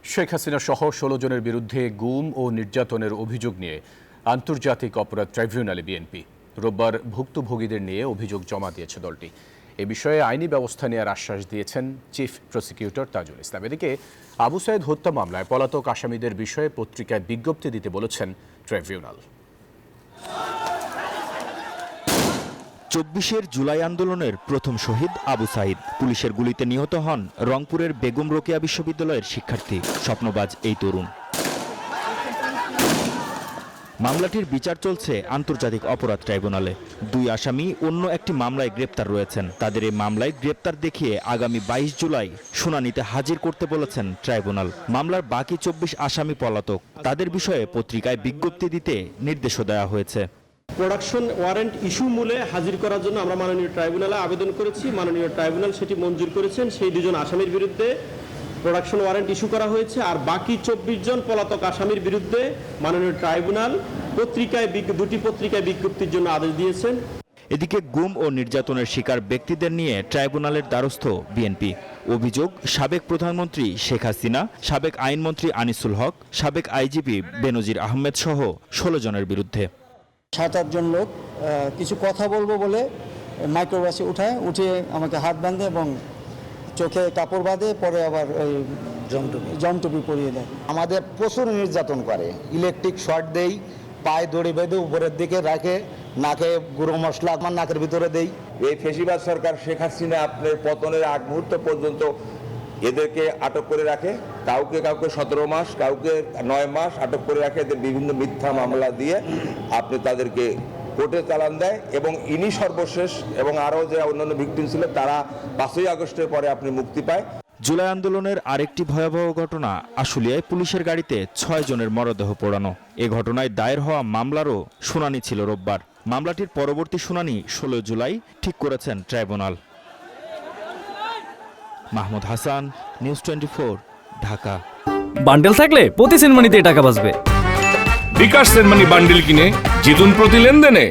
শেখ হাসিনা সহ ১৬ জনের বিরুদ্ধে গুম ও নির্যাতনের অভিযোগ নিয়ে আন্তর্জাতিক অপরাধ ট্রাইব্যুনালে বিএনপি রোববার ভুক্তভোগীদের নিয়ে অভিযোগ জমা দিয়েছে দলটি। এ বিষয়ে আইনি ব্যবস্থা নেওয়ার আশ্বাস দিয়েছেন চিফ প্রসিকিউটর তাজুল ইসলাম। এদিকে আবু সাইদ হত্যা মামলায় পলাতক আসামিদের বিষয়ে পত্রিকায় বিজ্ঞপ্তি দিতে বলেছেন ট্রাইব্যুনাল। ২৪ জুলাই আন্দোলনের প্রথম শহীদ আবু সাইদ পুলিশের গুলিতে নিহত হন রংপুরের বেগম রোকেয়া বিশ্ববিদ্যালয়ের শিক্ষার্থী স্বপ্নবাজ এই তরুণ। মামলাটির বিচার চলছে আন্তর্জাতিক অপরাধ ট্রাইব্যুনালে। ২ আসামি অন্য একটি মামলায় গ্রেপ্তার রয়েছেন। তাদের এই মামলায় গ্রেপ্তার দেখিয়ে আগামী ২২ জুলাই শুনানিতে হাজির করতে বলেছেন ট্রাইব্যুনাল। মামলার বাকি ২৪ আসামি পলাতক। তাদের বিষয়ে পত্রিকায় বিজ্ঞপ্তি দিতে নির্দেশও দেওয়া হয়েছে। প্রোডাকশন ওয়ারেন্ট ইস্যু মূলে হাজির করার জন্য আমরা মাননীয় ট্রাইব্যুনালে আবেদন করেছি। মাননীয় ট্রাইব্যুনাল সেটি মঞ্জুর করেছেন। সেই 2 জন আসামির বিরুদ্ধে প্রোডাকশন ওয়ারেন্ট ইস্যু করা হয়েছে। আর বাকি 24 জন পলাতক আসামির বিরুদ্ধে মাননীয় ট্রাইব্যুনাল দুটি পত্রিকায় বিজ্ঞপ্তির জন্য আদেশ দিয়েছেন। এদিকে গুম ও নির্যাতনের শিকার ব্যক্তিদের নিয়ে ট্রাইব্যুনালের দ্বারস্থ বিএনপি। অভিযোগ সাবেক প্রধানমন্ত্রী শেখ হাসিনা, সাবেক আইনমন্ত্রী আনিসুল হক, সাবেক আইজিপি বেনজির আহমেদ সহ 16 জনের বিরুদ্ধে। 7-8 জন লোক কিছু কথা বলবো বলে মাইক্রোবাসে উঠিয়ে আমাকে হাত বাঁধে এবং চোখে কাপড় বাঁধে, পরে আবার ওই জমটুপি পরিয়ে দেয়। আমাদের প্রচুর নির্যাতন করে, ইলেকট্রিক শর্ট দেই, পায়ে দড়ি বেঁধে উপরের দিকে রাখে, নাকে গুঁড়ো মশলা আমার নাকের ভিতরে দেই। এই ফেসিবাদ সরকার শেখ হাসিনা আপনার পতনের আগ মুহূর্ত পর্যন্ত এদেরকে আটক করে রাখে। কাউকে 17 মাস, কাউকে 9 মাস আটক করে রাখে। এদের বিভিন্ন মিথ্যা মামলা দিয়ে আপনি তাদেরকে কোর্টে চালান দেয় এবং ইনি সর্বশেষ, এবং আরও যে অন্যান্য ভিকটিম ছিল তারা 5ই আগস্টের পরে আপনি মুক্তি পায়। জুলাই আন্দোলনের আরেকটি ভয়াবহ ঘটনা আশুলিয়ায় পুলিশের গাড়িতে 6 জনের মরদেহ পোড়ানো। এ ঘটনায় দায়ের হওয়া মামলারও শুনানি ছিল রোববার। মামলাটির পরবর্তী শুনানি 16 জুলাই ঠিক করেছেন tribunal. Mahmud Hasan, news 24, Dhaka. Bundle থাকলে প্রতি সেনমানিতে টাকা বাঁচবে। বিকাশ সেনমানি বান্ডেল কিনে জিতুন প্রতি লেনদেনে।